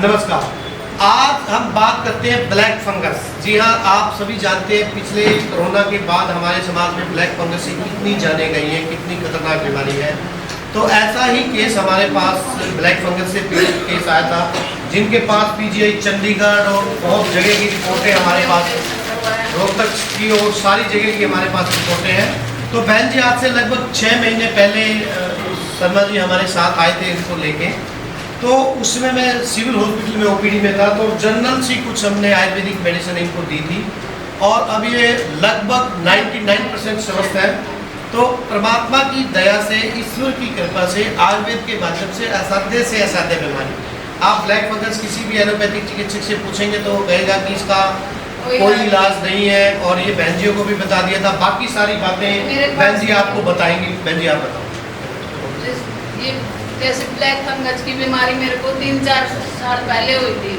नमस्कार। आज हम बात करते हैं ब्लैक फंगस। जी हाँ, आप सभी जानते हैं पिछले कोरोना के बाद हमारे समाज में ब्लैक फंगस की कितनी जाने गई है, कितनी खतरनाक बीमारी है। तो ऐसा ही केस हमारे पास ब्लैक फंगस से पीड़ित केस आया था, जिनके पास पीजीआई चंडीगढ़ और बहुत जगह की रिपोर्टें हमारे पास, रोहतक की और सारी जगह की हमारे पास रिपोर्टें हैं। तो बहन जी आज से लगभग 6 महीने पहले शर्मा जी हमारे साथ आए थे इनको लेके। तो उसमें मैं सिविल हॉस्पिटल में ओपीडी में था, तो जनरल सी कुछ हमने आयुर्वेदिक मेडिसिन इनको दी थी और अब ये लगभग 99% स्वस्थ है। तो परमात्मा की दया से, ईश्वर की कृपा से, आयुर्वेद के माध्यम से असाध्य बीमारी, आप ब्लैक फंगस किसी भी एलोपैथिक चिकित्सक से पूछेंगे तो वो कहेगा कि इसका कोई इलाज नहीं है। और ये बहन जियों को भी बता दिया था, बाकी सारी बातें बहन जी आपको बताएंगी। बहन जी आप बताओ। जैसे ब्लैक फंगस की बीमारी मेरे को 3-4 साल पहले हुई थी।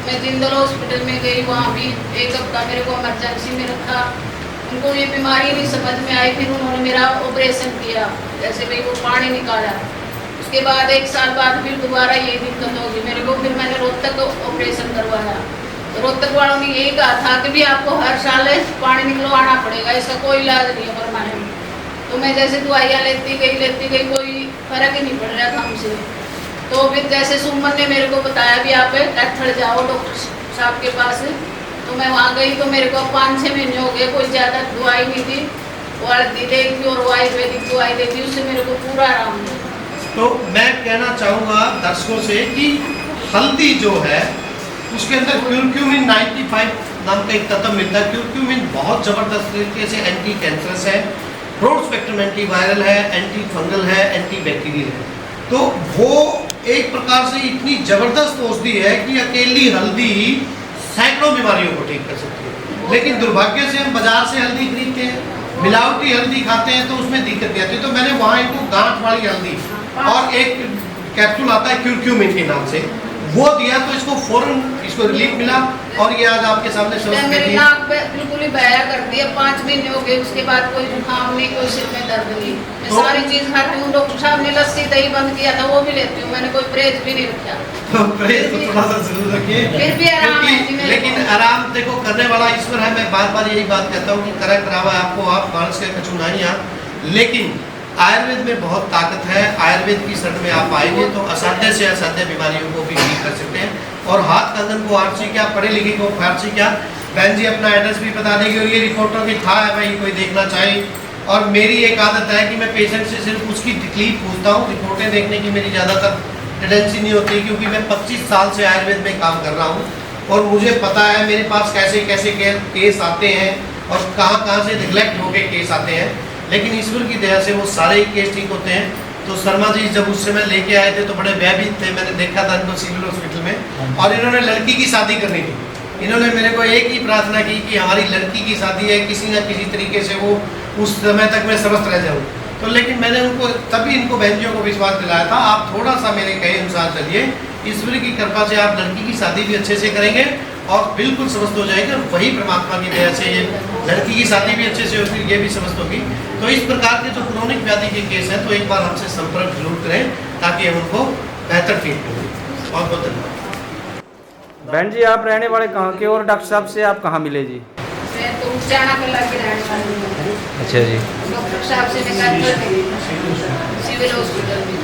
मैं जिंदल हॉस्पिटल में गई, वहाँ भी 1 हफ्ता मेरे को इमरजेंसी में रखा। उनको ये बीमारी नहीं समझ में आई, फिर उन्होंने मेरा ऑपरेशन किया, जैसे भाई वो पानी निकाला। उसके बाद 1 साल बाद फिर दोबारा ये दिक्कत होगी मेरे को, फिर मैंने रोहतक ऑपरेशन करवाया। तो रोहतक वालों ने यही कहा था कि भी आपको हर साल पानी निकलवाना पड़ेगा, इसका कोई इलाज नहीं है परमानेंट। तो मैं जैसे दवाइयाँ लेती गई, कोई फर्क ही नहीं पड़ रहा था हमसे। तो फिर जैसे सुमन ने मेरे को बताया भी आप कैथल जाओ डॉक्टर साहब के पास। तो मैं वहाँ गई तो मेरे को 5-6 महीने हो गए, कोई ज़्यादा दवाई नहीं थी। वो हल्दी दी थी और आयुर्वेदिक दवाई दी थी, उससे मेरे को पूरा आराम मिला। तो मैं कहना चाहूँगा दर्शकों से कि हल्दी जो है उसके अंदर क्यूरक्यूमिन 95 नाम का एक तत्व मिलता है। क्यूरक्यूमिन बहुत ज़बरदस्त तरीके से एंटी कैंसरस है, ब्रॉड स्पेक्ट्रम एंटी वायरल है, एंटी फंगल है, एंटी बैक्टीरियल है। तो वो एक प्रकार से इतनी ज़बरदस्त औषधि है कि अकेली हल्दी सैकड़ों बीमारियों को ठीक कर सकती है। लेकिन दुर्भाग्य से हम बाजार से हल्दी खरीदते हैं, मिलावटी हल्दी खाते हैं, तो उसमें दिक्कत आती है। तो मैंने वहाँ इनको गांठ वाली हल्दी और एक कैप्सूल आता है क्यूरक्यूमिन के नाम से, वो दिया तो इसको फौरन इसको रिलीफ मिला। और ये आज आपके सामने मेरी नाक पे बिल्कुल ही बहरा कर दिया, 5 महीने हो गए। उसके बाद कोई जुकाम नहीं, कोई सिर में दर्द नहीं। मैं सारी चीज खाती हूँ। डॉक्टर साहब ने लस्सी दही बंद किया था, वो भी लेती हूँ। मैंने कोई परहेज भी नहीं रखा। तो परहेज तो थोड़ा सा जरूर रखिए, फिर भी आराम है। लेकिन आराम देखो करने वाला ईश्वर है। मैं बार बार यही बात कहता हूँ कि करा करावा आपको आप मानस के कछु नहीं आप। लेकिन आयुर्वेद में बहुत ताकत है। आयुर्वेद की शरण में आप आएंगे तो असाध्य से असाध्य बीमारियों को भी ठीक कर सकते हैं। और हाथ कंगन को आरसी क्या, पढ़े लिखे को फारसी क्या। बहन जी अपना एड्रेस भी बता देंगे। और ये रिपोर्टर की था है भाई, कोई देखना चाहे। और मेरी एक आदत है कि मैं पेशेंट से सिर्फ उसकी तकलीफ पूछता हूँ, रिपोर्टें देखने की मेरी ज़्यादातर टेंडेंसी नहीं होती, क्योंकि मैं 25 साल से आयुर्वेद में काम कर रहा हूँ और मुझे पता है मेरे पास कैसे कैसे केस आते हैं और कहाँ कहाँ से निगलेक्ट होकर केस आते हैं। लेकिन ईश्वर की दया से वो सारे ही केस ठीक होते हैं। तो शर्मा जी जब उस समय लेके आए थे तो बड़े भयभीत थे। मैंने देखा था इनको सिविल हॉस्पिटल में, और इन्होंने लड़की की शादी करनी थी। इन्होंने मेरे को एक ही प्रार्थना की कि हमारी लड़की की शादी है, किसी न किसी तरीके से वो उस समय तक मैं स्वस्थ रह जाऊँ। तो लेकिन मैंने उनको तभी इनको बहनजियों को विश्वास दिलाया था, आप थोड़ा सा मेरे कहे अनुसार चलिए, ईश्वर की कृपा से आप लड़की की शादी भी अच्छे से करेंगे और बिल्कुल स्वस्थ हो जाएंगे। और वही परमात्मा की दया से ये लड़की की शादी भी अच्छे से होगी, ये भी स्वस्थ होगी। तो इस प्रकार के जो क्रोनिक व्याधि के केस हैं तो एक बार हमसे संपर्क जरूर करें ताकि हम उनको बेहतर ट्रीट करें। बहुत बहुत धन्यवाद। बहन जी आप रहने वाले कहाँ के और डॉक्टर साहब से आप कहाँ मिले जी? मैं तो उचाना के लगे रहने वाली हूँ। अच्छा जी। डॉक्टर साहब से मैं सिविल हॉस्पिटल में